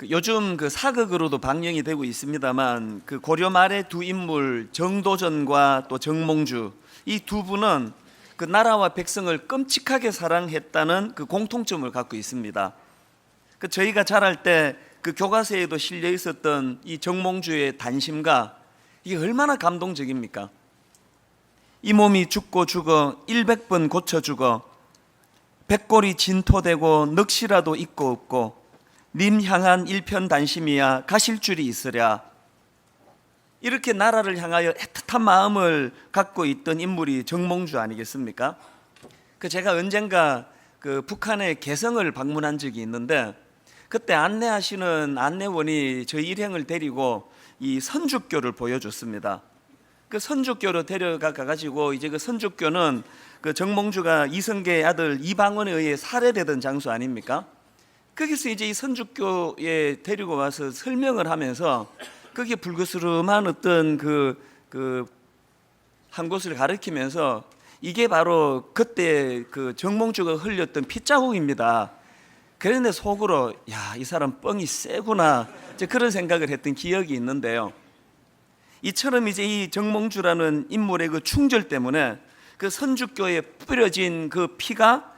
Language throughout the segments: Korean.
요즘 사극으로도 방영이 되고 있습니다만 고려 말의 두 인물 정도전과 또 정몽주, 이 두 분은 나라와 백성을 끔찍하게 사랑했다는 공통점을 갖고 있습니다. 저희가 자랄 때 교과서에도 실려 있었던 이 정몽주의 단심가, 이게 얼마나 감동적입니까? 이 몸이 죽고 죽어 100번 고쳐 죽어 백골이 진토되고 넋이라도 있고 없고 님 향한 일편단심이야 가실 줄이 있으랴. 이렇게 나라를 향하여 애틋한 마음을 갖고 있던 인물이 정몽주 아니겠습니까? 제가 언젠가 북한의 개성을 방문한 적이 있는데, 그때 안내하시는 안내원이 저희 일행을 데리고 이 선주교를 보여줬습니다. 선주교로 데려가가지고 이제 선주교는 정몽주가 이성계의 아들 이방원에 의해 살해되던 장소 아닙니까? 거기서 이제 이 선주교에 데리고 와서 설명을 하면서 거기에 불그스름한 어떤 한 곳을 가리키면서 이게 바로 그때 정몽주가 흘렸던 핏자국입니다. 그런데 속으로 야, 이 사람 뻥이 세구나, 이제 그런 생각을 했던 기억이 있는데요. 이처럼 이제 이 정몽주라는 인물의 충절 때문에 선주교에 뿌려진 피가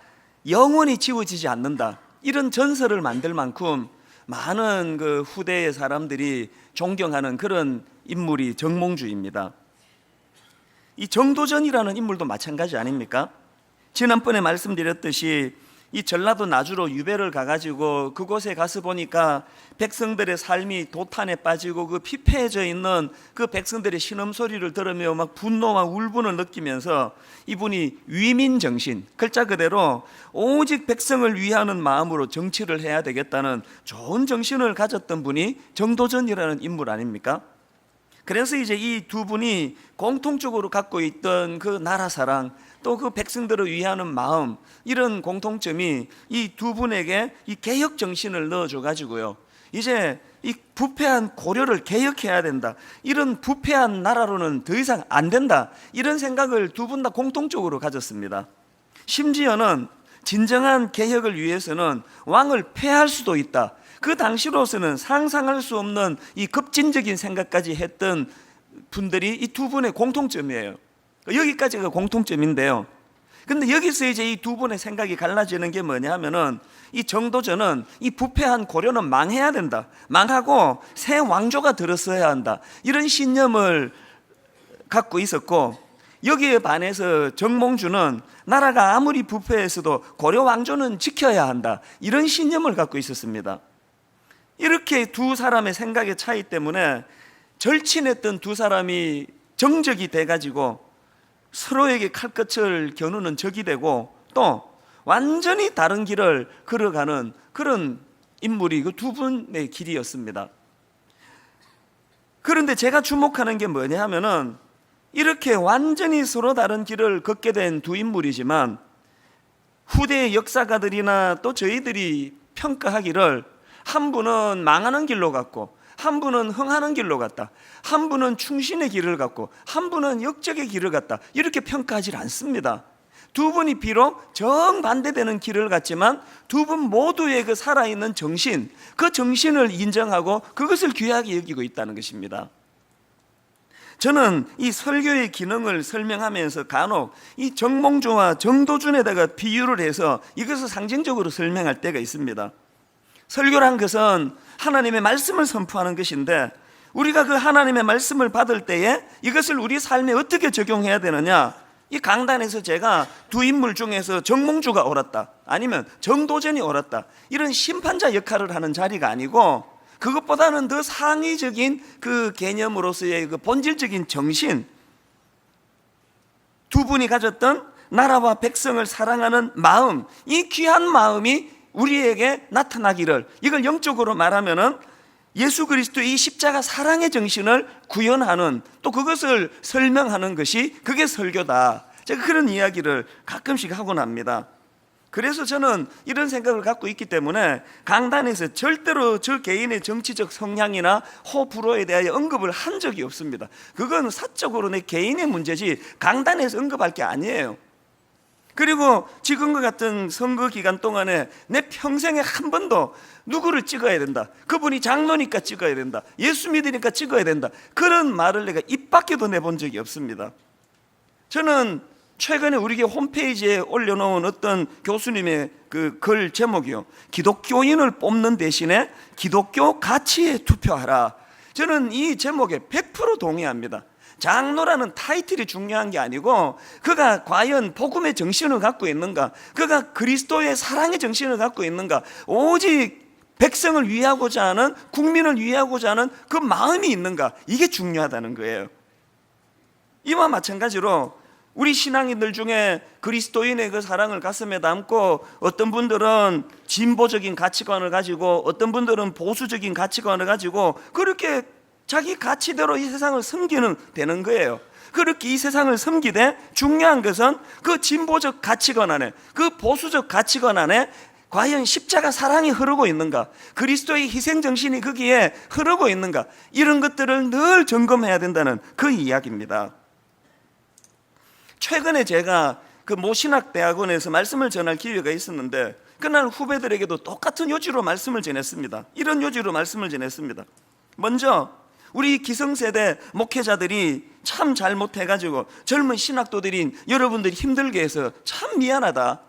영원히 지워지지 않는다, 이런 전설을 만들 만큼 많은 후대의 사람들이 존경하는 그런 인물이 정몽주입니다. 이 정도전이라는 인물도 마찬가지 아닙니까? 지난번에 말씀드렸듯이 이 전라도 나주로 유배를 가가지고 그곳에 가서 보니까 백성들의 삶이 도탄에 빠지고 피폐해져 있는 백성들의 신음소리를 들으며 막 분노와 울분을 느끼면서 이분이 위민정신, 글자 그대로 오직 백성을 위하는 마음으로 정치를 해야 되겠다는 좋은 정신을 가졌던 분이 정도전이라는 인물 아닙니까? 그래서 이제 이 두 분이 공통적으로 갖고 있던 나라 사랑, 또 백성들을 위하는 마음, 이런 공통점이 이 두 분에게 이 개혁 정신을 넣어줘 가지고요, 이제 이 부패한 고려를 개혁해야 된다, 이런 부패한 나라로는 더 이상 안 된다, 이런 생각을 두 분 다 공통적으로 가졌습니다. 심지어는 진정한 개혁을 위해서는 왕을 폐할 수도 있다, 그 당시로서는 상상할 수 없는 이 급진적인 생각까지 했던 분들이 이 두 분의 공통점이에요. 여기까지가 공통점인데요. 근데 여기서 이제 이 두 분의 생각이 갈라지는 게 뭐냐 하면은, 이 정도전은 이 부패한 고려는 망해야 된다, 망하고 새 왕조가 들어서야 한다, 이런 신념을 갖고 있었고, 여기에 반해서 정몽주는 나라가 아무리 부패했어도 고려 왕조는 지켜야 한다, 이런 신념을 갖고 있었습니다. 이렇게 두 사람의 생각의 차이 때문에 절친했던 두 사람이 정적이 돼가지고 서로에게 칼끝을 겨누는 적이 되고, 또 완전히 다른 길을 걸어가는 그런 인물이 두 분의 길이었습니다. 그런데 제가 주목하는 게 뭐냐 하면은, 이렇게 완전히 서로 다른 길을 걷게 된 두 인물이지만 후대의 역사가들이나 또 저희들이 평가하기를, 한 분은 망하는 길로 갔고 한 분은 흥하는 길로 갔다, 한 분은 충신의 길을 갔고 한 분은 역적의 길을 갔다, 이렇게 평가하지 않습니다. 두 분이 비록 정반대되는 길을 갔지만 두 분 모두의 살아있는 정신, 그 정신을 인정하고 그것을 귀하게 여기고 있다는 것입니다. 저는 이 설교의 기능을 설명하면서 간혹 이 정몽주와 정도준에다가 비유를 해서 이것을 상징적으로 설명할 때가 있습니다. 설교란 것은 하나님의 말씀을 선포하는 것인데, 우리가 하나님의 말씀을 받을 때에 이것을 우리 삶에 어떻게 적용해야 되느냐, 이 강단에서 제가 두 인물 중에서 정몽주가 옳았다, 아니면 정도전이 옳았다, 이런 심판자 역할을 하는 자리가 아니고, 그것보다는 더 상위적인 개념으로서의 본질적인 정신, 두 분이 가졌던 나라와 백성을 사랑하는 마음, 이 귀한 마음이 우리에게 나타나기를, 이걸 영적으로 말하면은 예수 그리스도의 이 십자가 사랑의 정신을 구현하는, 또 그것을 설명하는 것이 그게 설교다, 제가 그런 이야기를 가끔씩 하곤 합니다. 그래서 저는 이런 생각을 갖고 있기 때문에 강단에서 절대로 저 개인의 정치적 성향이나 호불호에 대하여 언급을 한 적이 없습니다. 그건 사적으로 내 개인의 문제지 강단에서 언급할 게 아니에요. 그리고 지금과 같은 선거 기간 동안에 내 평생에 한 번도 누구를 찍어야 된다, 그분이 장로니까 찍어야 된다, 예수 믿으니까 찍어야 된다, 그런 말을 내가 입 밖에도 내본 적이 없습니다. 저는 최근에 우리 교회 홈페이지에 올려놓은 어떤 교수님의 그 글 제목이요, 기독교인을 뽑는 대신에 기독교 가치에 투표하라. 저는 이 제목에 100% 동의합니다. 장로라는 타이틀이 중요한 게 아니고 그가 과연 복음의 정신을 갖고 있는가, 그가 그리스도의 사랑의 정신을 갖고 있는가, 오직 백성을 위하고자 하는, 국민을 위하고자 하는 그 마음이 있는가, 이게 중요하다는 거예요. 이와 마찬가지로 우리 신앙인들 중에 그리스도인의 그 사랑을 가슴에 담고 어떤 분들은 진보적인 가치관을 가지고 어떤 분들은 보수적인 가치관을 가지고 그렇게 자기 가치대로 이 세상을 섬기는 되는 거예요. 그렇게 이 세상을 섬기되 중요한 것은 그 진보적 가치관 안에, 그 보수적 가치관 안에 과연 십자가 사랑이 흐르고 있는가, 그리스도의 희생 정신이 거기에 흐르고 있는가, 이런 것들을 늘 점검해야 된다는 그 이야기입니다. 최근에 제가 그 모신학대학원에서 말씀을 전할 기회가 있었는데 그날 후배들에게도 똑같은 요지로 말씀을 전했습니다. 이런 요지로 말씀을 전했습니다. 먼저 우리 기성세대 목회자들이 참 잘못해가지고 젊은 신학도들인 여러분들이 힘들게 해서 참 미안하다.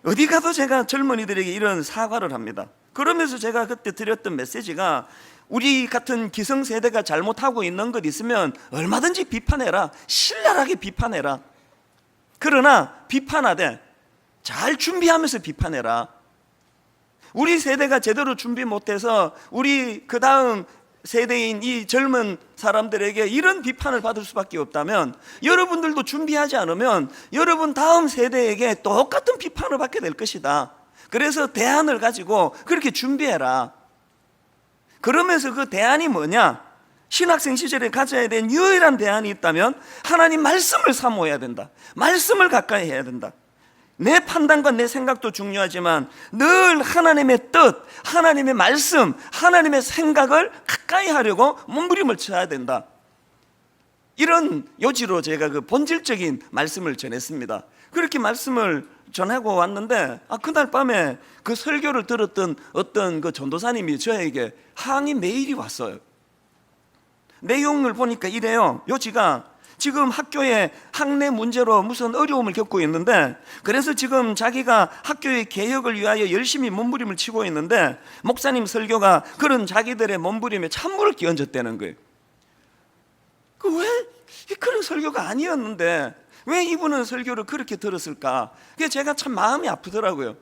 어디 가도 제가 젊은이들에게 이런 사과를 합니다. 그러면서 제가 그때 드렸던 메시지가, 우리 같은 기성세대가 잘못하고 있는 것 있으면 얼마든지 비판해라, 신랄하게 비판해라. 그러나 비판하되 잘 준비하면서 비판해라. 우리 세대가 제대로 준비 못해서 우리 그 다음 세대인 이 젊은 사람들에게 이런 비판을 받을 수밖에 없다면, 여러분들도 준비하지 않으면 여러분 다음 세대에게 똑같은 비판을 받게 될 것이다. 그래서 대안을 가지고 그렇게 준비해라. 그러면서 그 대안이 뭐냐? 신학생 시절에 가져야 된 유일한 대안이 있다면 하나님 말씀을 사모해야 된다. 말씀을 가까이 해야 된다. 내 판단과 내 생각도 중요하지만 늘 하나님의 뜻, 하나님의 말씀, 하나님의 생각을 가까이 하려고 몸부림을 쳐야 된다. 이런 요지로 제가 그 본질적인 말씀을 전했습니다. 그렇게 말씀을 전하고 왔는데 그날 밤에 그 설교를 들었던 어떤 그 전도사님이 저에게 항의 메일이 왔어요. 내용을 보니까 이래요. 요지가 지금 학교에 학내 문제로 무슨 어려움을 겪고 있는데, 그래서 지금 자기가 학교의 개혁을 위하여 열심히 몸부림을 치고 있는데 목사님 설교가 그런 자기들의 몸부림에 찬물을 끼얹었다는 거예요. 왜 그런 설교가 아니었는데 왜 이분은 설교를 그렇게 들었을까? 그게 제가 참 마음이 아프더라고요.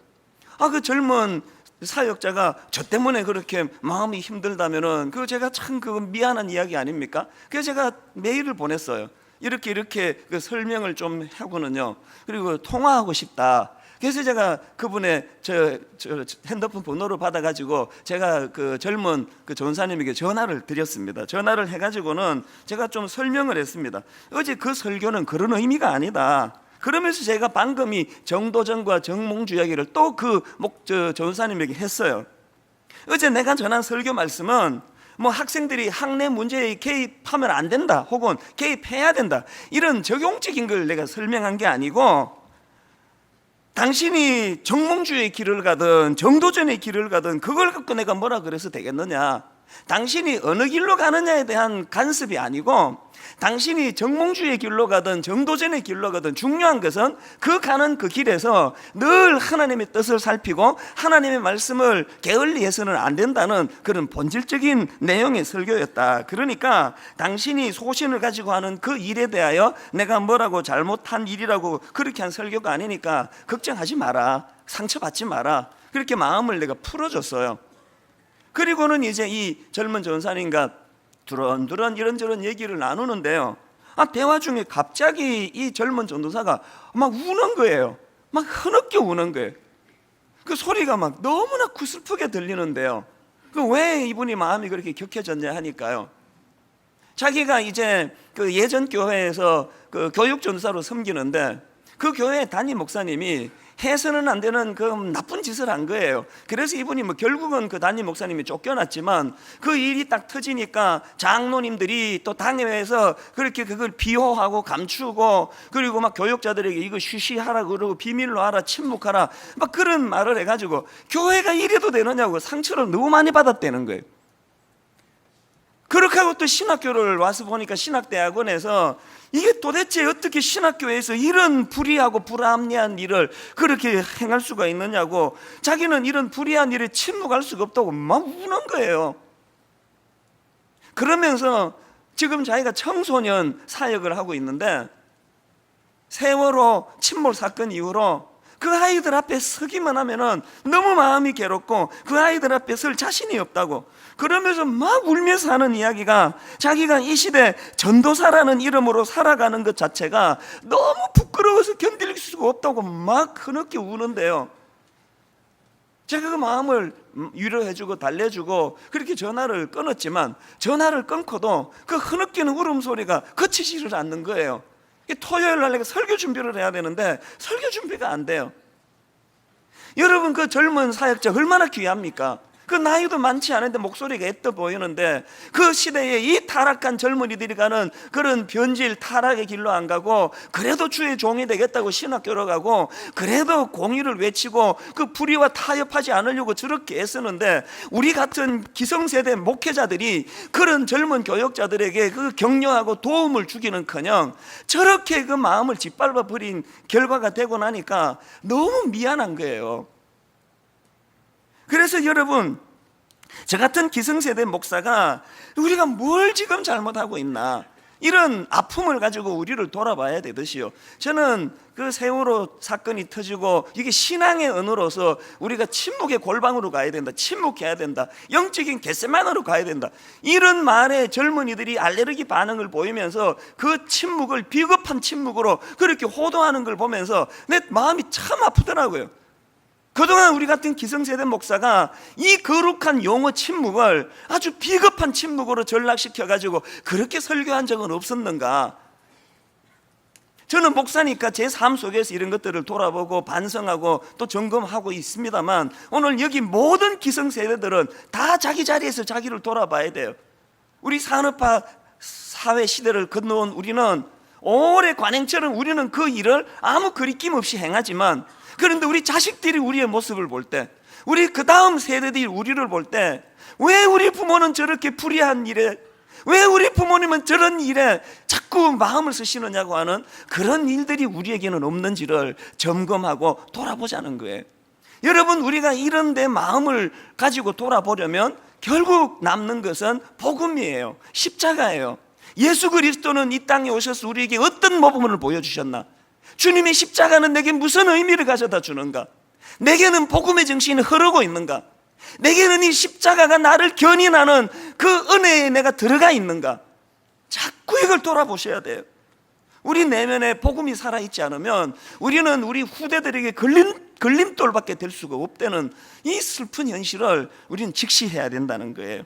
그 젊은 사역자가 저 때문에 그렇게 마음이 힘들다면은 그거 제가 참 그거 미안한 이야기 아닙니까? 그래서 제가 메일을 보냈어요. 이렇게 그 설명을 좀 하고는요, 그리고 통화하고 싶다. 그래서 제가 그분의 저 핸드폰 번호를 받아가지고 제가 그 젊은 그 전사님에게 전화를 드렸습니다. 전화를 해가지고는 제가 좀 설명을 했습니다. 어제 그 설교는 그런 의미가 아니다. 그러면서 제가 방금 이 정도전과 정몽주 이야기를 또 그 전사님에게 했어요. 어제 내가 전한 설교 말씀은 학생들이 학내 문제에 개입하면 안 된다, 혹은 개입해야 된다, 이런 적용적인 걸 내가 설명한 게 아니고, 당신이 정몽주의 길을 가든 정도전의 길을 가든 그걸 갖고 내가 뭐라 그래서 되겠느냐. 당신이 어느 길로 가느냐에 대한 간섭이 아니고, 당신이 정몽주의 길로 가든 정도전의 길로 가든 중요한 것은 그 가는 그 길에서 늘 하나님의 뜻을 살피고 하나님의 말씀을 게을리해서는 안 된다는 그런 본질적인 내용의 설교였다. 그러니까 당신이 소신을 가지고 하는 그 일에 대하여 내가 뭐라고 잘못한 일이라고 그렇게 한 설교가 아니니까 걱정하지 마라, 상처받지 마라, 그렇게 마음을 내가 풀어줬어요. 그리고는 이제 이 젊은 전사님과 두런두런 이런저런 얘기를 나누는데요, 대화 중에 갑자기 이 젊은 전도사가 막 우는 거예요. 막 흐느껴 우는 거예요. 그 소리가 막 너무나 구슬프게 들리는데요, 왜 이분이 마음이 그렇게 격해졌냐 하니까요, 자기가 이제 그 예전 교회에서 그 교육 전도사로 섬기는데 그 교회 담임 목사님이 해서는 안 되는 그 나쁜 짓을 한 거예요. 그래서 이분이 뭐 결국은 그 담임 목사님이 쫓겨났지만 그 일이 딱 터지니까 장로님들이 또 당회에서 그렇게 그걸 비호하고 감추고, 그리고 막 교역자들에게 이거 쉬쉬하라 그러고 비밀로 하라, 침묵하라, 막 그런 말을 해가지고 교회가 이래도 되느냐고 상처를 너무 많이 받았다는 거예요. 그렇게 하고 또 신학교를 와서 보니까 신학대학원에서 이게 도대체 어떻게 신학교에서 이런 불의하고 불합리한 일을 그렇게 행할 수가 있느냐고, 자기는 이런 불의한 일에 침묵할 수가 없다고 막 우는 거예요. 그러면서 지금 자기가 청소년 사역을 하고 있는데, 세월호 침몰 사건 이후로 그 아이들 앞에 서기만 하면은 너무 마음이 괴롭고 그 아이들 앞에 설 자신이 없다고, 그러면서 막 울면서 하는 이야기가 자기가 이 시대 전도사라는 이름으로 살아가는 것 자체가 너무 부끄러워서 견딜 수가 없다고 막 흐느끼 우는데요. 제가 그 마음을 위로해주고 달래주고 그렇게 전화를 끊었지만, 전화를 끊고도 그 흐느끼는 울음소리가 그치지를 않는 거예요. 토요일 날 내가 설교 준비를 해야 되는데 설교 준비가 안 돼요. 여러분, 그 젊은 사역자 얼마나 귀합니까? 그 나이도 많지 않은데 목소리가 애떠 보이는데, 그 시대에 이 타락한 젊은이들이 가는 그런 변질 타락의 길로 안 가고, 그래도 주의 종이 되겠다고 신학교로 가고, 그래도 공의를 외치고 그 불의와 타협하지 않으려고 저렇게 애쓰는데, 우리 같은 기성세대 목회자들이 그런 젊은 교역자들에게 그 격려하고 도움을 주기는커녕 저렇게 그 마음을 짓밟아 버린 결과가 되고 나니까 너무 미안한 거예요. 그래서 여러분, 저 같은 기성세대 목사가 우리가 뭘 지금 잘못하고 있나, 이런 아픔을 가지고 우리를 돌아봐야 되듯이요. 저는 그 세월호 사건이 터지고 이게 신앙의 언어로서 우리가 침묵의 골방으로 가야 된다, 침묵해야 된다, 영적인 겟세마네로 가야 된다, 이런 말에 젊은이들이 알레르기 반응을 보이면서 그 침묵을 비겁한 침묵으로 그렇게 호도하는 걸 보면서 내 마음이 참 아프더라고요. 그동안 우리 같은 기성세대 목사가 이 거룩한 용어 침묵을 아주 비겁한 침묵으로 전락시켜가지고 그렇게 설교한 적은 없었는가. 저는 목사니까 제 삶 속에서 이런 것들을 돌아보고 반성하고 또 점검하고 있습니다만, 오늘 여기 모든 기성세대들은 다 자기 자리에서 자기를 돌아봐야 돼요. 우리 산업화 사회 시대를 건너온 우리는 오래 관행처럼 우리는 그 일을 아무 거리낌 없이 행하지만, 그런데 우리 자식들이 우리의 모습을 볼 때, 우리 그 다음 세대들이 우리를 볼 때, 왜 우리 부모는 저렇게 불의한 일에, 왜 우리 부모님은 저런 일에 자꾸 마음을 쓰시느냐고 하는 그런 일들이 우리에게는 없는지를 점검하고 돌아보자는 거예요. 여러분, 우리가 이런 데 마음을 가지고 돌아보려면 결국 남는 것은 복음이에요. 십자가예요. 예수 그리스도는 이 땅에 오셔서 우리에게 어떤 모범을 보여주셨나? 주님의 십자가는 내게 무슨 의미를 가져다 주는가? 내게는 복음의 정신이 흐르고 있는가? 내게는 이 십자가가 나를 견인하는 그 은혜에 내가 들어가 있는가? 자꾸 이걸 돌아보셔야 돼요. 우리 내면에 복음이 살아있지 않으면 우리는 우리 후대들에게 걸림돌밖에 될 수가 없다는 이 슬픈 현실을 우리는 직시해야 된다는 거예요.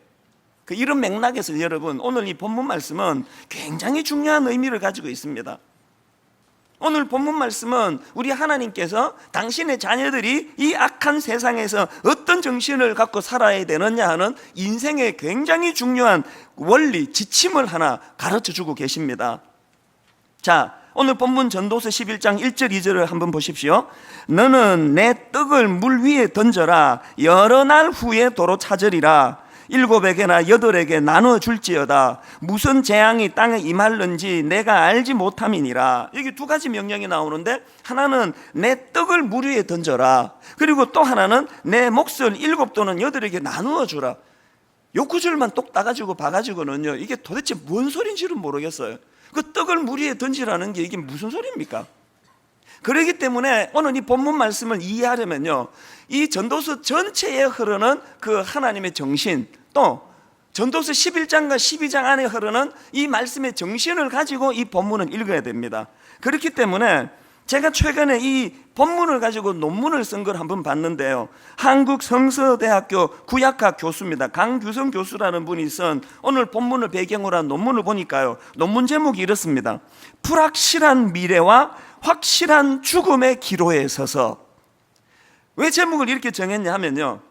이런 맥락에서 여러분, 오늘 이 본문 말씀은 굉장히 중요한 의미를 가지고 있습니다. 오늘 본문 말씀은 우리 하나님께서 당신의 자녀들이 이 악한 세상에서 어떤 정신을 갖고 살아야 되느냐 하는 인생의 굉장히 중요한 원리, 지침을 하나 가르쳐주고 계십니다. 자, 오늘 본문 전도서 11장 1절 2절을 한번 보십시오. 너는 내 떡을 물 위에 던져라. 여러 날 후에 도로 찾으리라. 7에게나 8에게 나누어 줄지어다. 무슨 재앙이 땅에 임할는지 내가 알지 못함이니라. 여기 두 가지 명령이 나오는데, 하나는 내 떡을 물 위에 던져라, 그리고 또 하나는 내 몫을 7 또는 8에게 나누어 주라. 요 구절만 똑 따가지고 봐가지고는요, 이게 도대체 뭔 소린지는 모르겠어요. 그 떡을 물 위에 던지라는 게 이게 무슨 소리입니까? 그렇기 때문에 오늘 이 본문 말씀을 이해하려면요, 이 전도서 전체에 흐르는 그 하나님의 정신, 또 전도서 11장과 12장 안에 흐르는 이 말씀의 정신을 가지고 이 본문을 읽어야 됩니다. 그렇기 때문에 제가 최근에 이 본문을 가지고 논문을 쓴 걸 한번 봤는데요, 한국성서대학교 구약학 교수입니다. 강규성 교수라는 분이 쓴 오늘 본문을 배경으로 한 논문을 보니까요, 논문 제목이 이렇습니다. 불확실한 미래와 확실한 죽음의 기로에 서서. 왜 제목을 이렇게 정했냐 하면요,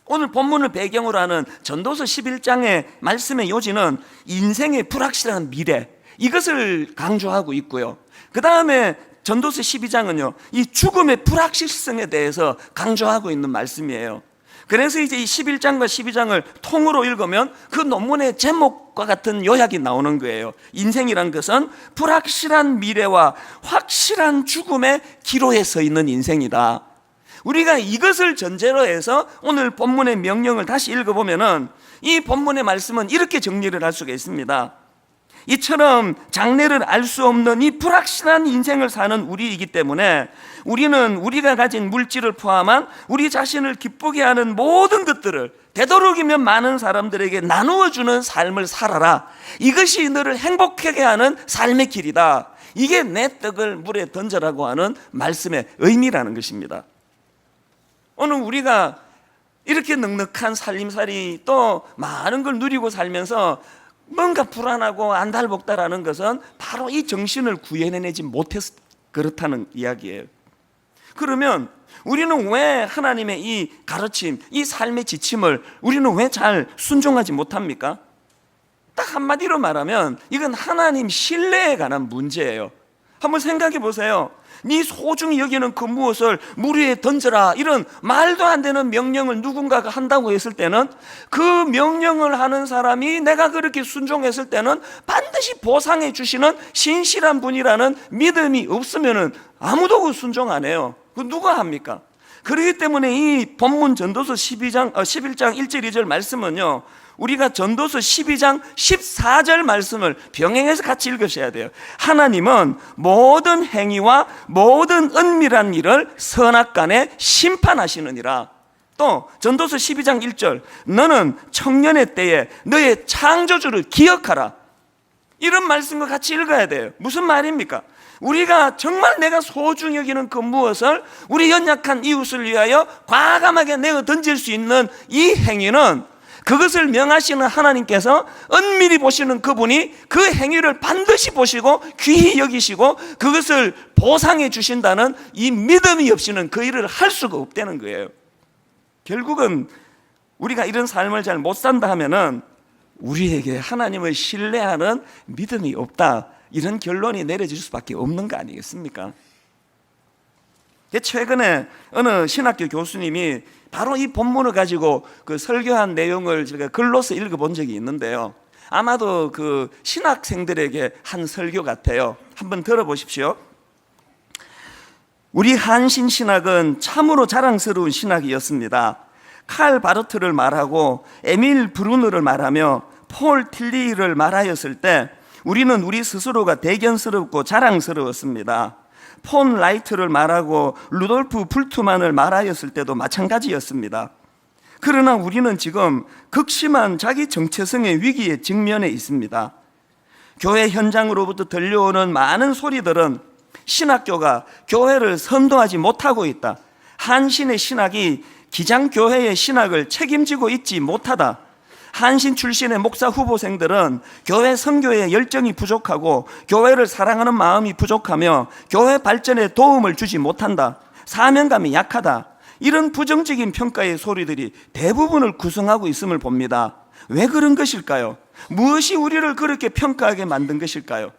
오늘 본문을 배경으로 하는 전도서 11장의 말씀의 요지는 인생의 불확실한 미래, 이것을 강조하고 있고요. 그 다음에 전도서 12장은요, 이 죽음의 불확실성에 대해서 강조하고 있는 말씀이에요. 그래서 이제 이 11장과 12장을 통으로 읽으면 그 논문의 제목과 같은 요약이 나오는 거예요. 인생이란 것은 불확실한 미래와 확실한 죽음의 기로에 서 있는 인생이다. 우리가 이것을 전제로 해서 오늘 본문의 명령을 다시 읽어보면은 이 본문의 말씀은 이렇게 정리를 할 수가 있습니다. 이처럼 장래를 알 수 없는 이 불확실한 인생을 사는 우리이기 때문에 우리는 우리가 가진 물질을 포함한 우리 자신을 기쁘게 하는 모든 것들을 되도록이면 많은 사람들에게 나누어주는 삶을 살아라. 이것이 너를 행복하게 하는 삶의 길이다. 이게 내 떡을 물에 던져라고 하는 말씀의 의미라는 것입니다. 오늘 우리가 이렇게 넉넉한 살림살이 또 많은 걸 누리고 살면서 뭔가 불안하고 안달복달하는 것은 바로 이 정신을 구해내지 못해서 그렇다는 이야기예요. 그러면 우리는 왜 하나님의 이 가르침, 이 삶의 지침을 우리는 왜 잘 순종하지 못합니까? 딱 한마디로 말하면 이건 하나님 신뢰에 관한 문제예요. 한번 생각해 보세요. 네 소중히 여기는 그 무엇을 물 위에 던져라, 이런 말도 안 되는 명령을 누군가가 한다고 했을 때는 그 명령을 하는 사람이 내가 그렇게 순종했을 때는 반드시 보상해 주시는 신실한 분이라는 믿음이 없으면 아무도 그 순종 안 해요. 그 누가 합니까? 그렇기 때문에 이 본문 전도서 11장 1절 2절 말씀은요, 우리가 전도서 12장 14절 말씀을 병행해서 같이 읽으셔야 돼요. 하나님은 모든 행위와 모든 은밀한 일을 선악간에 심판하시느니라. 또 전도서 12장 1절, 너는 청년의 때에 너의 창조주를 기억하라. 이런 말씀과 같이 읽어야 돼요. 무슨 말입니까? 우리가 정말 내가 소중히 여기는 그 무엇을 우리 연약한 이웃을 위하여 과감하게 내어 던질 수 있는 이 행위는, 그것을 명하시는 하나님께서 은밀히 보시는 그분이 그 행위를 반드시 보시고 귀히 여기시고 그것을 보상해 주신다는 이 믿음이 없이는 그 일을 할 수가 없다는 거예요. 결국은 우리가 이런 삶을 잘 못 산다 하면은 우리에게 하나님을 신뢰하는 믿음이 없다, 이런 결론이 내려질 수밖에 없는 거 아니겠습니까? 최근에 어느 신학교 교수님이 바로 이 본문을 가지고 그 설교한 내용을 제가 글로서 읽어본 적이 있는데요, 아마도 그 신학생들에게 한 설교 같아요. 한번 들어보십시오. 우리 한신 신학은 참으로 자랑스러운 신학이었습니다. 칼 바르트를 말하고 에밀 브루너를 말하며 폴 틸리를 말하였을 때 우리는 우리 스스로가 대견스럽고 자랑스러웠습니다. 폰 라이트를 말하고 루돌프 불트만을 말하였을 때도 마찬가지였습니다. 그러나 우리는 지금 극심한 자기 정체성의 위기에 직면해 있습니다. 교회 현장으로부터 들려오는 많은 소리들은 신학교가 교회를 선도하지 못하고 있다, 한신의 신학이 기장교회의 신학을 책임지고 있지 못하다, 한신 출신의 목사 후보생들은 교회 선교에 열정이 부족하고 교회를 사랑하는 마음이 부족하며 교회 발전에 도움을 주지 못한다, 사명감이 약하다, 이런 부정적인 평가의 소리들이 대부분을 구성하고 있음을 봅니다. 왜 그런 것일까요? 무엇이 우리를 그렇게 평가하게 만든 것일까요?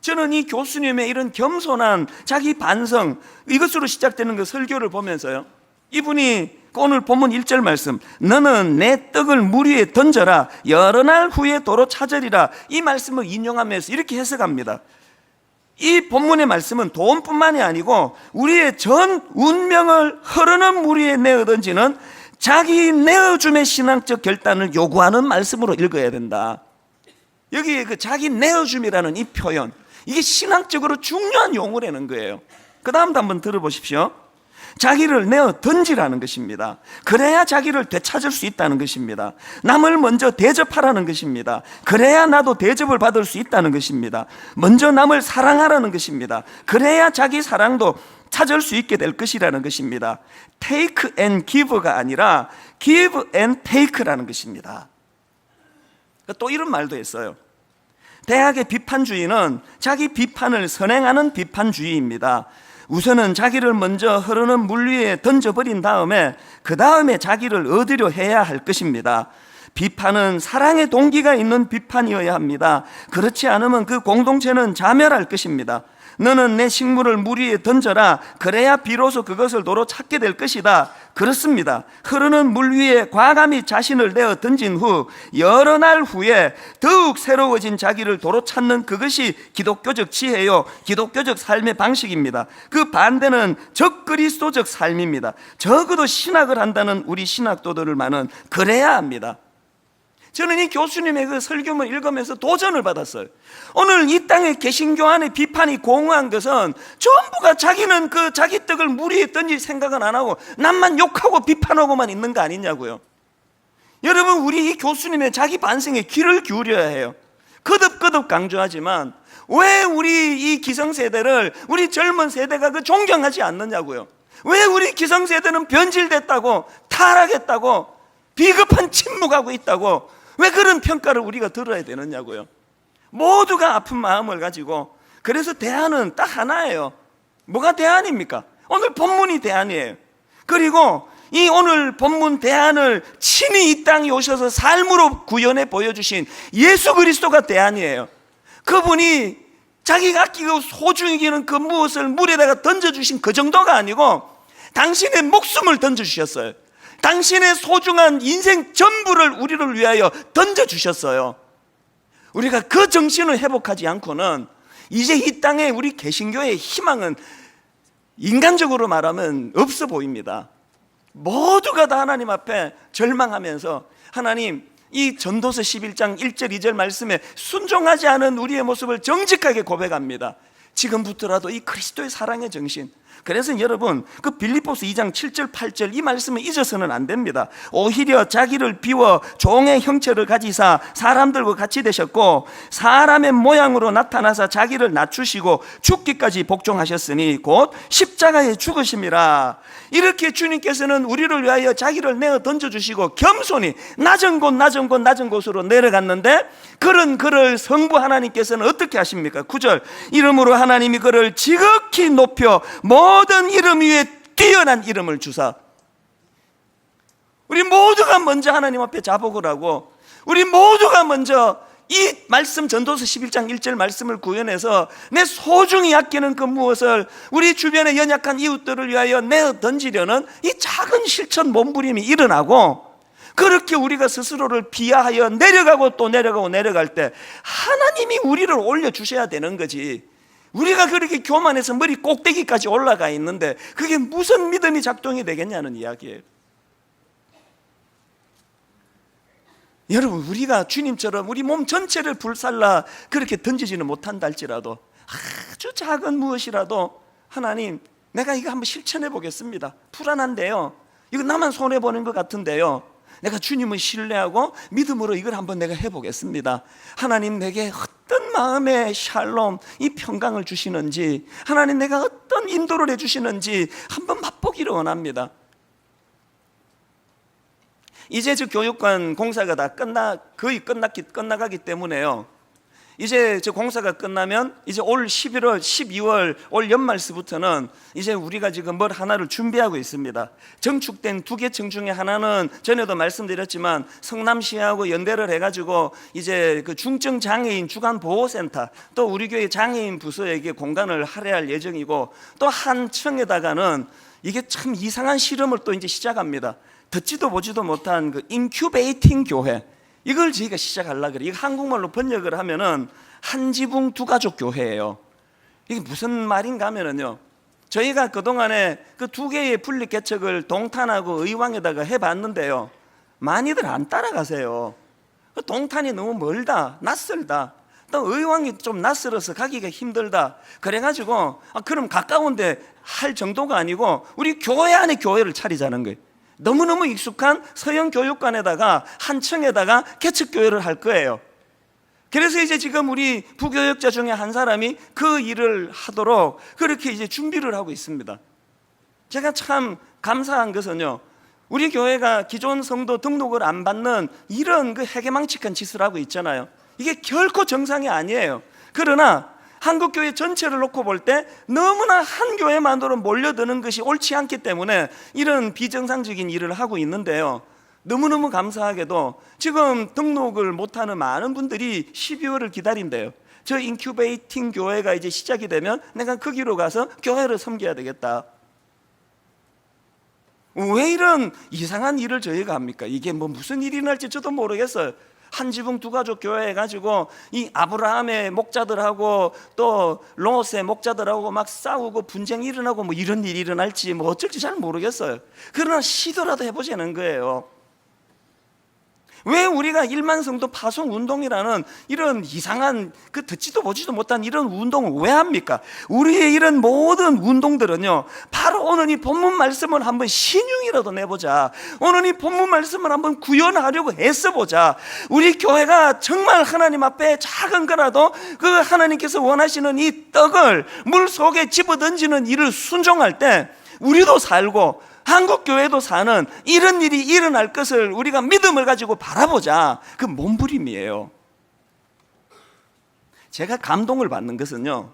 저는 이 교수님의 이런 겸손한 자기 반성, 이것으로 시작되는 그 설교를 보면서요, 이분이 오늘 본문 1절 말씀, 너는 내 떡을 물 위에 던져라, 여러 날 후에 도로 찾으리라, 이 말씀을 인용하면서 이렇게 해석합니다. 이 본문의 말씀은 돈뿐만이 아니고 우리의 전 운명을 흐르는 물 위에 내어 던지는 자기 내어줌의 신앙적 결단을 요구하는 말씀으로 읽어야 된다. 여기에 그 자기 내어줌이라는 이 표현, 이게 신앙적으로 중요한 용어라는 거예요. 그 다음도 한번 들어보십시오. 자기를 내어 던지라는 것입니다. 그래야 자기를 되찾을 수 있다는 것입니다. 남을 먼저 대접하라는 것입니다. 그래야 나도 대접을 받을 수 있다는 것입니다. 먼저 남을 사랑하라는 것입니다. 그래야 자기 사랑도 찾을 수 있게 될 것이라는 것입니다. Take and give가 아니라 give and take라는 것입니다. 또 이런 말도 했어요. 대학의 비판주의는 자기 비판을 선행하는 비판주의입니다. 우선은 자기를 먼저 흐르는 물 위에 던져버린 다음에 그 다음에 자기를 얻으려 해야 할 것입니다. 비판은 사랑의 동기가 있는 비판이어야 합니다. 그렇지 않으면 그 공동체는 자멸할 것입니다. 너는 내 식물을 물 위에 던져라. 그래야 비로소 그것을 도로 찾게 될 것이다. 그렇습니다. 흐르는 물 위에 과감히 자신을 내어 던진 후 여러 날 후에 더욱 새로워진 자기를 도로 찾는 그것이 기독교적 지혜요, 기독교적 삶의 방식입니다. 그 반대는 적그리스도적 삶입니다. 적어도 신학을 한다는 우리 신학도들만은 그래야 합니다. 저는 이 교수님의 그 설교문 읽으면서 도전을 받았어요. 오늘 이 땅의 개신교 안에 비판이 공허한 것은 전부가 자기는 그 자기 떡을 물 위에 던질 생각은 안 하고 남만 욕하고 비판하고만 있는 거 아니냐고요. 여러분, 우리 이 교수님의 자기 반성에 귀를 기울여야 해요. 거듭거듭 강조하지만 왜 우리 이 기성세대를 우리 젊은 세대가 그 존경하지 않느냐고요. 왜 우리 기성세대는 변질됐다고, 타락했다고, 비겁한 침묵하고 있다고, 왜 그런 평가를 우리가 들어야 되느냐고요. 모두가 아픈 마음을 가지고, 그래서 대안은 딱 하나예요. 뭐가 대안입니까? 오늘 본문이 대안이에요. 그리고 이 오늘 본문 대안을 친히 이 땅에 오셔서 삶으로 구현해 보여주신 예수 그리스도가 대안이에요. 그분이 자기가 아끼고 소중히 여기는 그 무엇을 물에다가 던져주신 그 정도가 아니고 당신의 목숨을 던져주셨어요. 당신의 소중한 인생 전부를 우리를 위하여 던져주셨어요. 우리가 그 정신을 회복하지 않고는 이제 이 땅에 우리 개신교의 희망은 인간적으로 말하면 없어 보입니다. 모두가 다 하나님 앞에 절망하면서 하나님, 이 전도서 11장 1절 2절 말씀에 순종하지 않은 우리의 모습을 정직하게 고백합니다. 지금부터라도 이 그리스도의 사랑의 정신, 그래서 여러분 그 빌립보서 2장 7절 8절 이 말씀을 잊어서는 안 됩니다. 오히려 자기를 비워 종의 형체를 가지사 사람들과 같이 되셨고 사람의 모양으로 나타나사 자기를 낮추시고 죽기까지 복종하셨으니 곧 십자가에 죽으심이라. 이렇게 주님께서는 우리를 위하여 자기를 내어 던져주시고 겸손히 낮은 곳으로 내려갔는데 그런 그를 성부 하나님께서는 어떻게 하십니까? 9절 이름으로 하나님이 그를 지극히 높여 모든 이름 위에 뛰어난 이름을 주사. 우리 모두가 먼저 하나님 앞에 자복을 하고 우리 모두가 먼저 이 말씀 전도서 11장 1절 말씀을 구현해서 내 소중히 아끼는 그 무엇을 우리 주변의 연약한 이웃들을 위하여 내어 던지려는 이 작은 실천 몸부림이 일어나고, 그렇게 우리가 스스로를 비하하여 내려가고 또 내려갈 때 하나님이 우리를 올려주셔야 되는 거지. 우리가 그렇게 교만해서 머리 꼭대기까지 올라가 있는데 그게 무슨 믿음이 작동이 되겠냐는 이야기예요. 여러분, 우리가 주님처럼 우리 몸 전체를 불살라 그렇게 던지지는 못한다 할지라도 아주 작은 무엇이라도 하나님, 내가 이거 한번 실천해 보겠습니다. 불안한데요, 이거 나만 손해보는 것 같은데요, 내가 주님을 신뢰하고 믿음으로 이걸 한번 내가 해보겠습니다. 하나님, 내게 어떤 마음의 샬롬, 이 평강을 주시는지, 하나님 내가 어떤 인도를 해주시는지 한번 맛보기를 원합니다. 이제 저 교육관 공사가 다 거의 끝나가기 때문에요. 이제 저 공사가 끝나면 이제 올 11월, 12월 올 연말서부터는 이제 우리가 지금 뭘 하나를 준비하고 있습니다. 정축된 두 개 층 중에 하나는 전에도 말씀드렸지만 성남시하고 연대를 해가지고 이제 그 중증 장애인 주간 보호센터, 또 우리 교회 장애인 부서에게 공간을 할애할 예정이고, 또 한 층에다가는 이게 참 이상한 실험을 또 이제 시작합니다. 듣지도 보지도 못한 그 인큐베이팅 교회, 이걸 저희가 시작하려고 그래요. 이거 한국말로 번역을 하면은 한 지붕 두 가족 교회예요. 이게 무슨 말인가 하면은요, 저희가 그동안에 그 두 개의 분리 개척을 동탄하고 의왕에다가 해봤는데요, 많이들 안 따라가세요. 동탄이 너무 멀다, 낯설다, 또 의왕이 좀 낯설어서 가기가 힘들다, 그래가지고 그럼 가까운데 할 정도가 아니고 우리 교회 안에 교회를 차리자는 거예요. 너무너무 익숙한 서영 교육관에다가 한 층에다가 개척교회를 할 거예요. 그래서 이제 지금 우리 부교역자 중에 한 사람이 그 일을 하도록 그렇게 이제 준비를 하고 있습니다. 제가 참 감사한 것은요, 우리 교회가 기존 성도 등록을 안 받는 이런 그 해괴망측한 짓을 하고 있잖아요. 이게 결코 정상이 아니에요. 그러나 한국 교회 전체를 놓고 볼 때 너무나 한 교회만으로 몰려드는 것이 옳지 않기 때문에 이런 비정상적인 일을 하고 있는데요, 너무너무 감사하게도 지금 등록을 못하는 많은 분들이 12월을 기다린대요. 저 인큐베이팅 교회가 이제 시작이 되면 내가 거기로 가서 교회를 섬겨야 되겠다. 왜 이런 이상한 일을 저희가 합니까? 이게 뭐 무슨 일이 날지 저도 모르겠어요. 한 지붕 두 가족 교회 해가지고 이 아브라함의 목자들하고 또 롯의 목자들하고 막 싸우고 분쟁이 일어나고 뭐 이런 일이 일어날지 뭐 어쩔지 잘 모르겠어요. 그러나 시도라도 해보자는 거예요. 왜 우리가 1만 성도 파송 운동이라는 이런 이상한 그 듣지도 보지도 못한 이런 운동을 왜 합니까? 우리의 이런 모든 운동들은요, 바로 오늘 이 본문 말씀을 한번 신용이라도 내보자, 오늘 이 본문 말씀을 한번 구현하려고 애써보자. 우리 교회가 정말 하나님 앞에 작은 거라도 그 하나님께서 원하시는 이 떡을 물 속에 집어던지는 일을 순종할 때 우리도 살고 한국 교회도 사는 이런 일이 일어날 것을 우리가 믿음을 가지고 바라보자. 그 몸부림이에요. 제가 감동을 받는 것은요,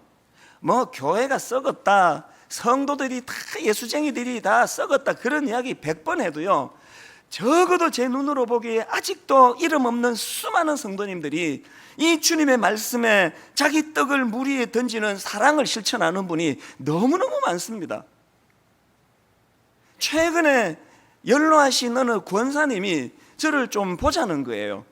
뭐 교회가 썩었다, 성도들이 다 예수쟁이들이 다 썩었다, 그런 이야기 100번 해도요, 적어도 제 눈으로 보기에 아직도 이름 없는 수많은 성도님들이 이 주님의 말씀에 자기 떡을 물 위에 던지는 사랑을 실천하는 분이 너무너무 많습니다. 최근에 연로하신 어느 권사님이 저를 좀 보자는 거예요.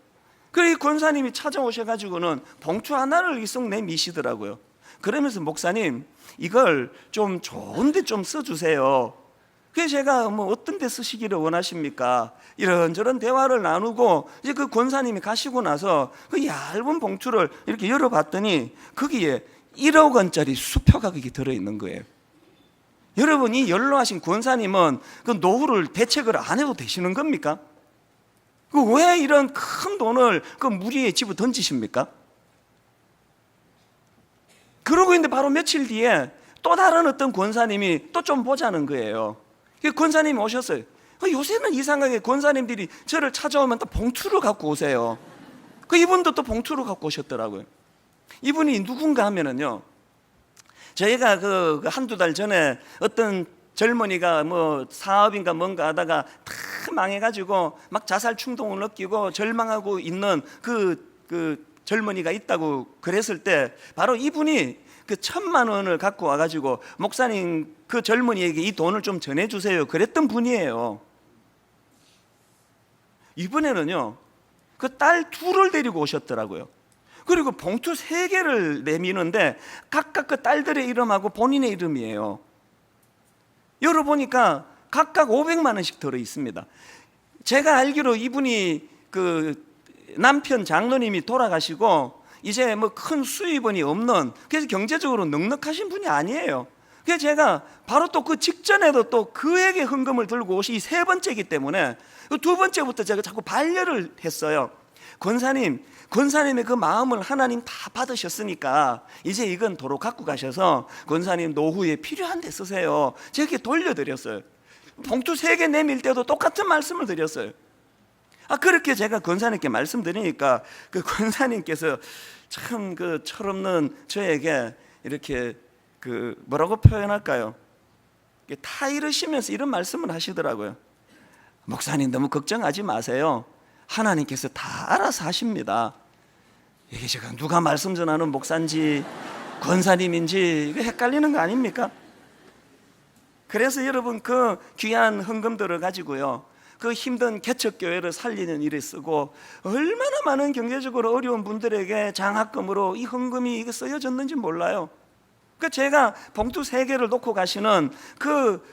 그래서 권사님이 찾아오셔가지고는 봉투 하나를 이속 내미시더라고요. 그러면서 목사님, 이걸 좀 좋은데 좀 써주세요. 그래서 제가 뭐 어떤 데 쓰시기를 원하십니까? 이런저런 대화를 나누고 이제 그 권사님이 가시고 나서 그 얇은 봉투를 이렇게 열어봤더니 거기에 1억 원짜리 수표가 거기 들어있는 거예요. 여러분이 연로하신 권사님은 그 노후를 대책을 안 해도 되시는 겁니까? 왜 이런 큰 돈을 그 물 위에 집어 던지십니까? 그러고 있는데 바로 며칠 뒤에 또 다른 어떤 권사님이 또 좀 보자는 거예요. 그 권사님이 오셨어요. 요새는 이상하게 권사님들이 저를 찾아오면 또 봉투를 갖고 오세요. 그 이분도 또 봉투를 갖고 오셨더라고요. 이분이 누군가 하면은요, 저희가 그 한두 달 전에 어떤 젊은이가 뭐 사업인가 뭔가 하다가 다 망해가지고 막 자살 충동을 느끼고 절망하고 있는 그 젊은이가 있다고 그랬을 때 바로 이분이 그 1,000만 원을 갖고 와가지고 목사님 그 젊은이에게 이 돈을 좀 전해주세요 그랬던 분이에요. 이번에는요, 그 딸 둘을 데리고 오셨더라고요. 그리고 봉투 3개를 내미는데 각각 그 딸들의 이름하고 본인의 이름이에요. 열어보니까 각각 500만 원씩 들어있습니다. 제가 알기로 이분이 그 남편 장로님이 돌아가시고 이제 뭐 큰 수입원이 없는, 그래서 경제적으로 넉넉하신 분이 아니에요. 그래서 제가 바로 또 그 직전에도 또 그에게 헌금을 들고 오시, 이 3번째이기 때문에 그 2번째부터 제가 자꾸 반려를 했어요. 권사님의 그 마음을 하나님 다 받으셨으니까 이제 이건 도로 갖고 가셔서 권사님 노후에 필요한 데 쓰세요. 제가 이렇게 돌려드렸어요. 봉투 3개 내밀 때도 똑같은 말씀을 드렸어요. 그렇게 제가 권사님께 말씀드리니까 그 권사님께서 참 그 철없는 저에게 이렇게 그 뭐라고 표현할까요? 타이르시면서 이런 말씀을 하시더라고요. 목사님 너무 걱정하지 마세요. 하나님께서 다 알아서 하십니다. 이게 제가 누가 말씀 전하는 목사인지 권사님인지 이거 헷갈리는 거 아닙니까? 그래서 여러분 그 귀한 헌금들을 가지고요, 그 힘든 개척교회를 살리는 일에 쓰고 얼마나 많은 경제적으로 어려운 분들에게 장학금으로 이 헌금이 이게 쓰여졌는지 몰라요. 그 제가 봉투 3개를 놓고 가시는 그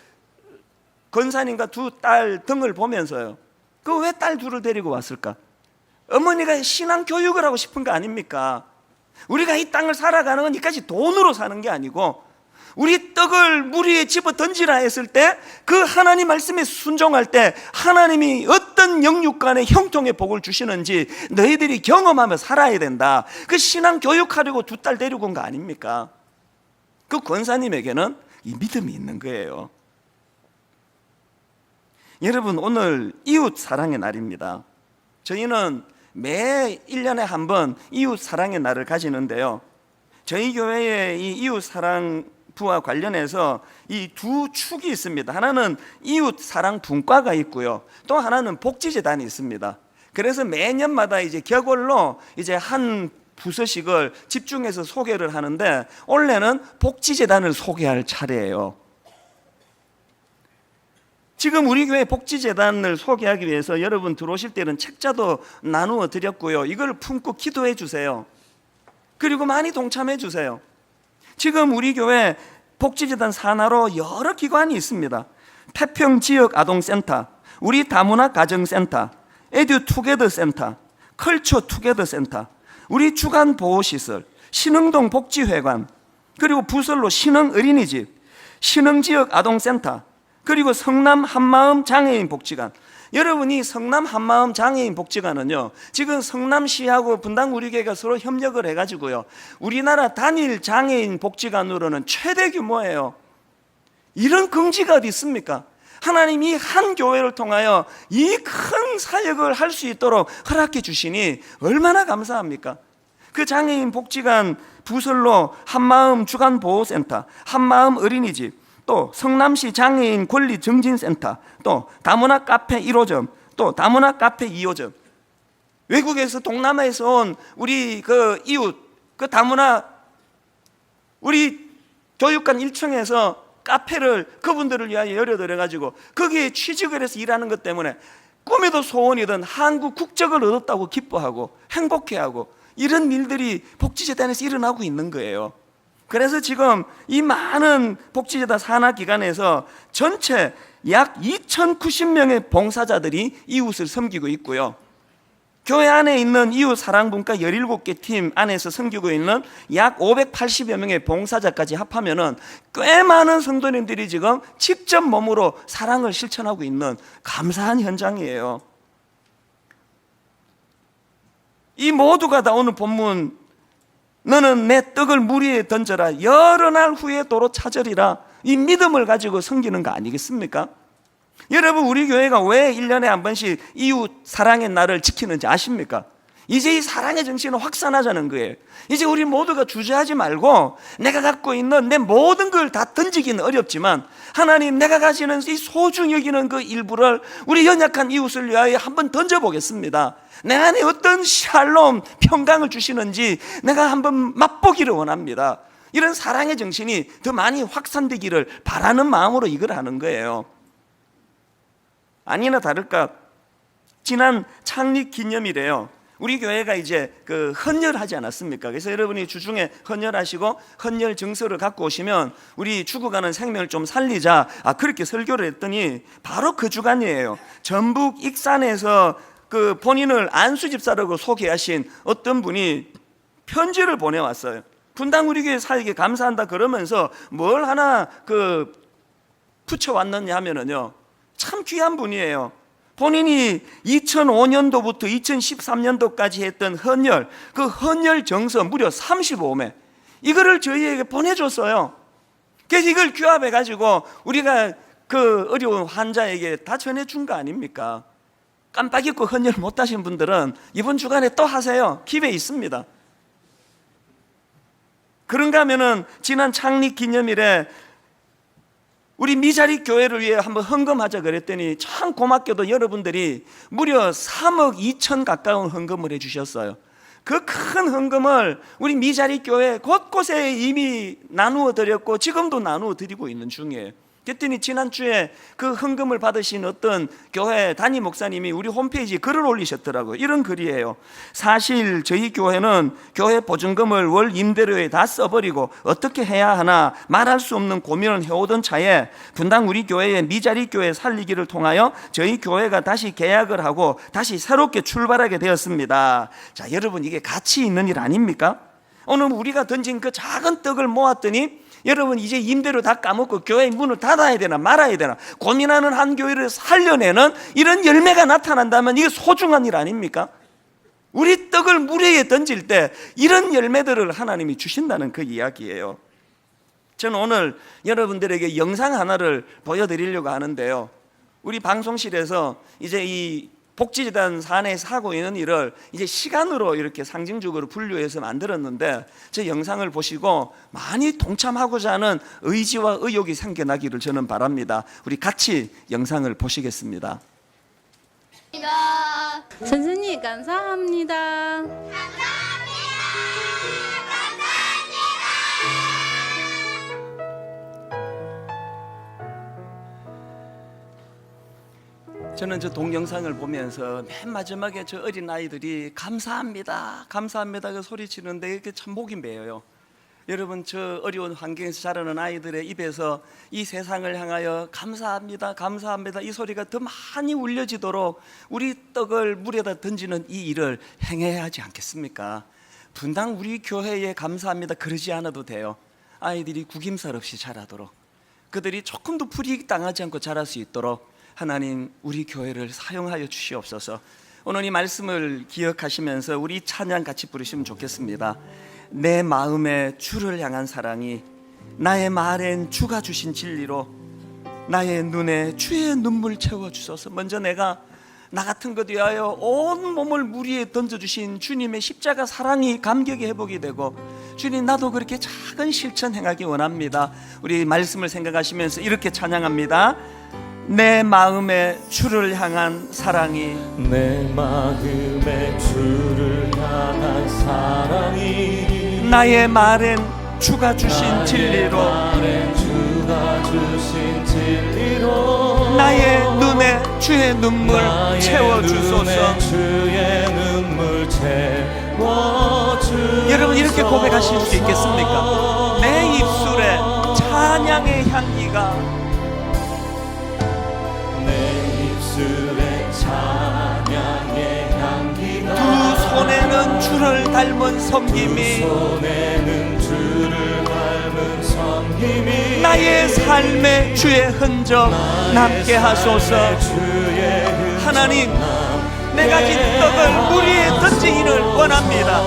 권사님과 2딸 등을 보면서요, 그 왜 딸 둘을 데리고 왔을까? 어머니가 신앙 교육을 하고 싶은 거 아닙니까? 우리가 이 땅을 살아가는 건 이까지 돈으로 사는 게 아니고 우리 떡을 물 위에 집어 던지라 했을 때 그 하나님 말씀에 순종할 때 하나님이 어떤 영육간의 형통의 복을 주시는지 너희들이 경험하며 살아야 된다. 그 신앙 교육하려고 2딸 데리고 온 거 아닙니까? 그 권사님에게는 이 믿음이 있는 거예요. 여러분, 오늘 이웃 사랑의 날입니다. 저희는 매 1년에 한 번 이웃 사랑의 날을 가지는데요, 저희 교회의 이 이웃 사랑부와 관련해서 이 두 축이 있습니다. 하나는 이웃 사랑 분과가 있고요, 또 하나는 복지재단이 있습니다. 그래서 매년마다 이제 격월로 이제 한 부서씩을 집중해서 소개를 하는데, 올해는 복지재단을 소개할 차례예요. 지금 우리 교회 복지재단을 소개하기 위해서 여러분 들어오실 때는 책자도 나누어 드렸고요, 이걸 품고 기도해 주세요. 그리고 많이 동참해 주세요. 지금 우리 교회 복지재단 산하로 여러 기관이 있습니다. 태평지역아동센터, 우리 다문화 가정센터, 에듀투게더 센터, 컬처 투게더 센터, 우리 주간보호시설, 신흥동 복지회관, 그리고 부설로 신흥 어린이집, 신흥지역 아동센터, 그리고 성남 한마음 장애인 복지관. 여러분이 성남 한마음 장애인 복지관은요, 지금 성남시하고 분당 우리 교회가 서로 협력을 해가지고요, 우리나라 단일 장애인 복지관으로는 최대 규모예요. 이런 긍지가 어디 있습니까? 하나님이 한 교회를 통하여 이 큰 사역을 할 수 있도록 허락해 주시니 얼마나 감사합니까? 그 장애인 복지관 부설로 한마음 주간보호센터, 한마음 어린이집, 또 성남시 장애인 권리증진센터, 또 다문화 카페 1호점, 또 다문화 카페 2호점. 외국에서 동남아에서 온 우리 그 이웃, 그 다문화 우리 교육관 1층에서 카페를 그분들을 위하여 열어드려가지고 거기에 취직을 해서 일하는 것 때문에 꿈에도 소원이던 한국 국적을 얻었다고 기뻐하고 행복해하고, 이런 일들이 복지재단에서 일어나고 있는 거예요. 그래서 지금 이 많은 복지재단 산하기관에서 전체 약 2,090명의 봉사자들이 이웃을 섬기고 있고요, 교회 안에 있는 이웃 사랑분과 17개 팀 안에서 섬기고 있는 약 580여 명의 봉사자까지 합하면은 꽤 많은 성도님들이 지금 직접 몸으로 사랑을 실천하고 있는 감사한 현장이에요. 이 모두가 다 오늘 본문, 너는 내 떡을 물 위에 던져라, 여러 날 후에 도로 찾으리라, 이 믿음을 가지고 섬기는 거 아니겠습니까? 여러분, 우리 교회가 왜 1년에 한 번씩 이웃 사랑의 날을 지키는지 아십니까? 이제 이 사랑의 정신을 확산하자는 거예요. 이제 우리 모두가 주저하지 말고 내가 갖고 있는 내 모든 걸 다 던지기는 어렵지만, 하나님 내가 가지는 이 소중히 여기는 그 일부를 우리 연약한 이웃을 위하여 한번 던져보겠습니다. 내 안에 어떤 샬롬 평강을 주시는지 내가 한번 맛보기를 원합니다. 이런 사랑의 정신이 더 많이 확산되기를 바라는 마음으로 이걸 하는 거예요. 아니나 다를까 지난 창립 기념일에요, 우리 교회가 이제 그 헌혈하지 않았습니까? 그래서 여러분이 주중에 헌혈하시고 헌혈 증서를 갖고 오시면 우리 죽어가는 생명을 좀 살리자, 그렇게 설교를 했더니 바로 그 주간이에요. 전북 익산에서 그 본인을 안수 집사라고 소개하신 어떤 분이 편지를 보내왔어요. 분당 우리 교회 사역에 감사한다 그러면서 뭘 하나 그 붙여왔느냐 하면은요, 참 귀한 분이에요. 본인이 2005년도부터 2013년도까지 했던 헌혈, 그 헌혈 정서 무려 35매, 이거를 저희에게 보내줬어요. 그래서 이걸 규합해가지고 우리가 그 어려운 환자에게 다 전해준 거 아닙니까? 깜빡 잊고 헌혈 못 하신 분들은 이번 주간에 또 하세요. 기회 있습니다. 그런가 하면은 지난 창립 기념일에 우리 미자리 교회를 위해 한번 헌금하자 그랬더니 참 고맙게도 여러분들이 무려 3억 2천 가까운 헌금을 해주셨어요. 그 큰 헌금을 우리 미자리 교회 곳곳에 이미 나누어 드렸고 지금도 나누어 드리고 있는 중이에요. 그랬더니 지난주에 그 헌금을 받으신 어떤 교회 담임 목사님이 우리 홈페이지에 글을 올리셨더라고요. 이런 글이에요. 사실 저희 교회는 교회 보증금을 월 임대료에 다 써버리고 어떻게 해야 하나 말할 수 없는 고민을 해오던 차에 분당 우리 교회의 미자리 교회 살리기를 통하여 저희 교회가 다시 계약을 하고 다시 새롭게 출발하게 되었습니다. 자, 여러분, 이게 가치 있는 일 아닙니까? 오늘 우리가 던진 그 작은 떡을 모았더니 여러분, 이제 임대료 다 까먹고 교회 문을 닫아야 되나 말아야 되나 고민하는 한 교회를 살려내는 이런 열매가 나타난다면 이게 소중한 일 아닙니까? 우리 떡을 물 위에 던질 때 이런 열매들을 하나님이 주신다는 그 이야기예요. 저는 오늘 여러분들에게 영상 하나를 보여드리려고 하는데요, 우리 방송실에서 이제 이 복지재단 산하에서 하고 있는 일을 이제 시간으로 이렇게 상징적으로 분류해서 만들었는데, 저 영상을 보시고 많이 동참하고자 하는 의지와 의욕이 생겨나기를 저는 바랍니다. 우리 같이 영상을 보시겠습니다. 선생님 감사합니다. 저는 저 동영상을 보면서 맨 마지막에 저 어린 아이들이 감사합니다, 감사합니다 그 소리치는데 이게 참 목이 메어요. 여러분, 저 어려운 환경에서 자라는 아이들의 입에서 이 세상을 향하여 감사합니다, 감사합니다 이 소리가 더 많이 울려지도록 우리 떡을 물에다 던지는 이 일을 행해야 하지 않겠습니까? 분당 우리 교회에 감사합니다 그러지 않아도 돼요. 아이들이 구김살 없이 자라도록, 그들이 조금도 불이익당하지 않고 자랄 수 있도록 하나님 우리 교회를 사용하여 주시옵소서. 오늘 이 말씀을 기억하시면서 우리 찬양 같이 부르시면 좋겠습니다. 내 마음에 주를 향한 사랑이, 나의 말엔 주가 주신 진리로, 나의 눈에 주의 눈물 채워주소서. 먼저 내가 나 같은 것 위하여 온 몸을 물 위에 던져주신 주님의 십자가 사랑이 감격의 회복이 되고, 주님 나도 그렇게 작은 실천 행하기 원합니다. 우리 말씀을 생각하시면서 이렇게 찬양합니다. 내 마음에 주를 향한 사랑이, 내 마음에 주를 향한 사랑이, 나의 말엔 주가 주신 진리로, 주가 주신 진리로, 나의 눈에 주의 눈물 채워주소서. 주의 눈물 채워주소서. 여러분, 이렇게 고백하실 수 있겠습니까? 내 입술에 찬양의 향기가, 찬양의 향기가, 두 손에는 주를 닮은 섬김이, 손에는 주를 닮은 섬김이, 나의 삶에 주의 흔적 남게 하소서. 하나님, 내가 진 떡을 물 위에 던지기를 원합니다.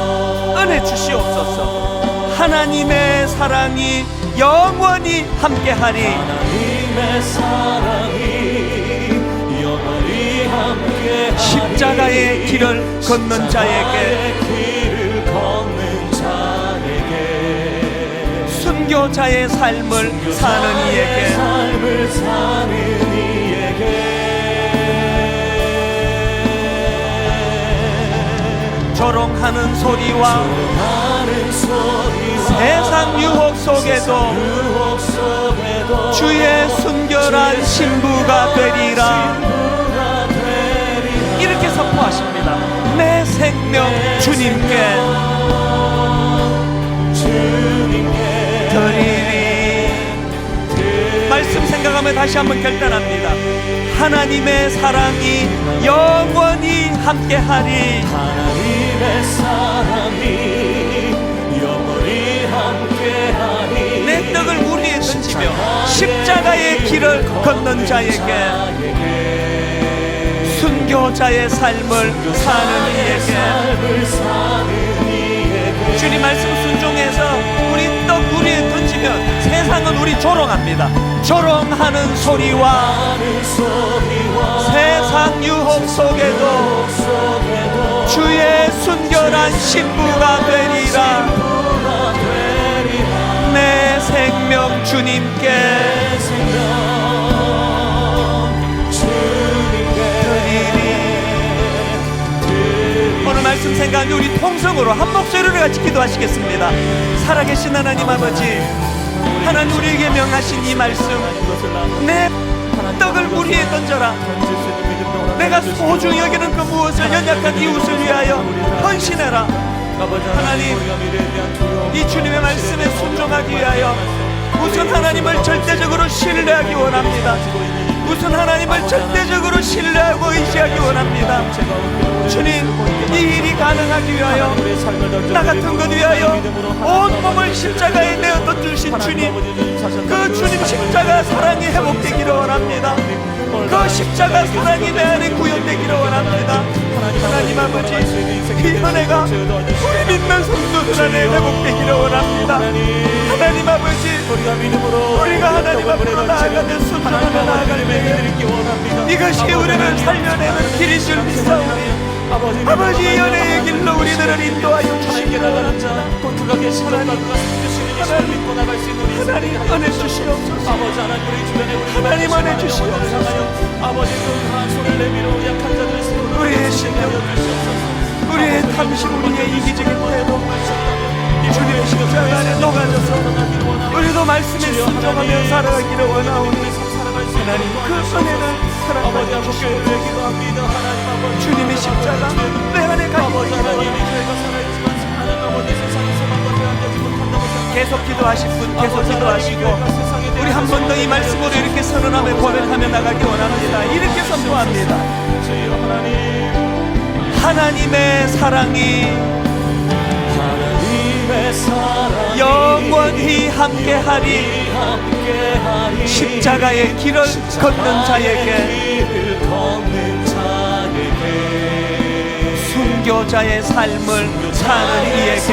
은혜 주시옵소서. 하나님의 사랑이 영원히 함께하리. 하나님의 사랑이 십자가의 길을 걷는 자에게, 순교자의 삶을 사는 이에게, 조롱하는 소리와 세상 유혹 속에도 주의 순결한 신부가 되리라. 이렇게 선포하십니다. 내 생명 주님께 드리리. 말씀 생각하며 다시 한번 결단합니다. 하나님의 사랑이 영원히 함께하리. 하나님의 사랑이 영원히 함께하리. 내 떡을 물 위에 던지며 십자가의 길을 걷는 자에게, 순교자의 삶을 사는 이에게, 주님 말씀 순종해서 우리 떡 물 위에 던지면 세상은 우리 조롱합니다. 조롱하는 소리와 세상 유혹 속에도 주의 순결한 신부가 되리라. 내 생명 주님께 오늘 말씀 생각하며 우리 통성으로 한 목소리로 같이 기도하시겠습니다. 살아계신 하나님 아버지, 하나님 우리에게 명하신 이 말씀, 내 떡을 물 위에 던져라. 내가 소중히 여기는 그 무엇을 연약한 이웃을 위하여 헌신해라. 하나님, 이 주님의 말씀에 순종하기 위하여 우선 하나님을 절대적으로 신뢰하기 원합니다. 우선 하나님을 절대적으로 신뢰하고 의지하기 원합니다. 주님, 이 일이 가능하기 위하여, 나 같은 것 위하여 온 몸을 십자가에 내어 던주신 주님, 그 주님 십자가 사랑이 회복되기를 원합니다. 그 십자가 사랑이 내 안에 구현되기를 원합니다. 하나님 아버지, 이 은혜가 우리 믿는 성도들 안에 회복되기를 원합니다. 하나님 아버지, 우리가 하나님 앞으로 나아가는 순종하며 나아갈 때 이 이것이 우리를 살려내는 길인 줄 믿사오니 아버지 연애의 길로 우리들을 인도하여 주시기 바랍니다. 하나님 은혜 주시옵소서. 하나님 은혜 주시옵소서. 우리의 신령, 우리의 탐심, 우리의 이기적인 태도 주님의 십자가 안에 녹아져서 우리도 말씀에 순종하며 살아가기를 원하오니 하나님 그 은혜를 사랑하여 주시옵소서. 주님의 십자가 내 안에 가기를 계속 기도하실 분 계속 기도하시고 우리 한 번 더 이 말씀으로 이렇게 선언하며 고백하며 나가기 원합니다. 이렇게 선포합니다. 하나님의 사랑이 영원히 함께하리. 십자가의 길을 걷는 자에게 순교자의 삶을 사는 이에게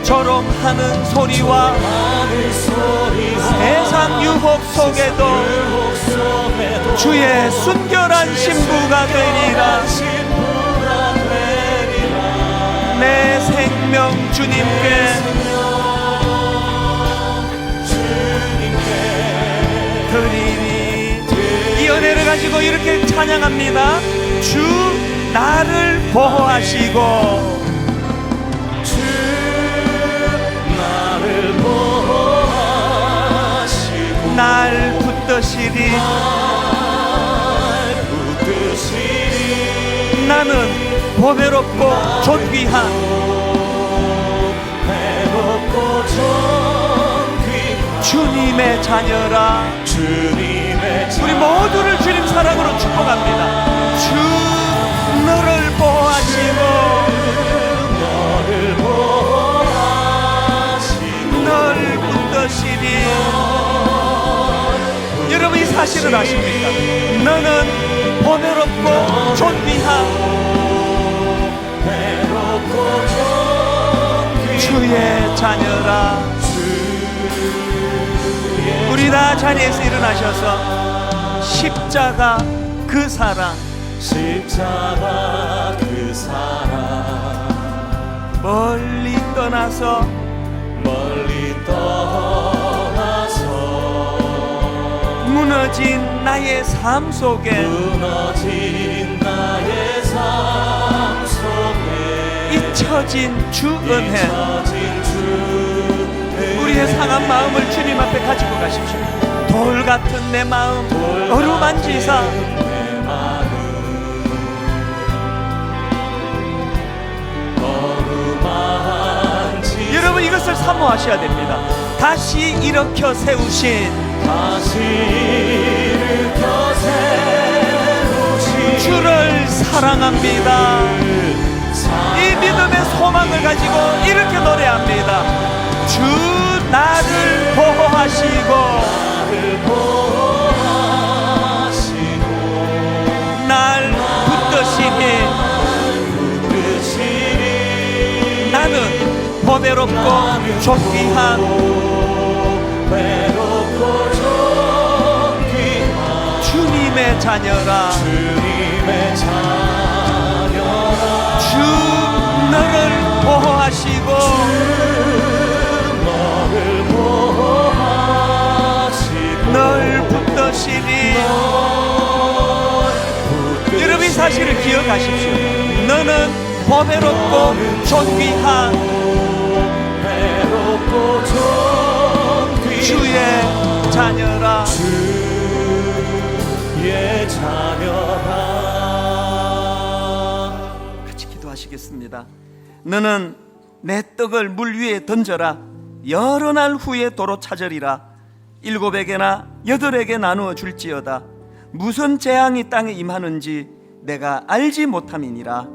조롱하는 소리와 세상 유혹 속에도 주의 순결한 신부가 되리라. 내 생명 주님께 드리니. 이 은혜를 가지고 이렇게 찬양합니다. 주 나를 보호하시고 날 붙드시리. 나는 보배롭고 존귀한 주님의 자녀라. 우리 모두를 주님 사랑으로 축복합니다. 주 너를 보호하시고 널 붙드시리. 여러분 이 사실을 아십니까? 너는 보배롭고 존귀한 주의 자녀라. 우리 다 자리에서 일어나셔서 십자가 그 사랑, 십자가 그 사랑 멀리 떠나서 무너진 나의 삶 속에 잊혀진 주 은혜, 우리의 상한 마음을 주님 앞에 가지고 가십시오. 돌 같은 내 마음 어루만지사 여러분 이것을 사모하셔야 됩니다. 다시 일으켜 세우신 주를 사랑합니다. 이 믿음의 소망을 가지고 이렇게 노래합니다. 주 나를 보호하시고 날 붙드시니 나는 보배롭고 존귀한 주님의 자녀라. 주 너를 보호하시고 널 붙드시니. 여러분 이 사실을 기억하십시오. 너는 보배롭고 존귀한 주의 자녀라. 같이 기도하시겠습니다. 너는 내 떡을 물 위에 던져라. 여러 날 후에 도로 찾으리라. 7에게나 8에게 나누어 줄지어다. 무슨 재앙이 땅에 임하는지 내가 알지 못함이니라.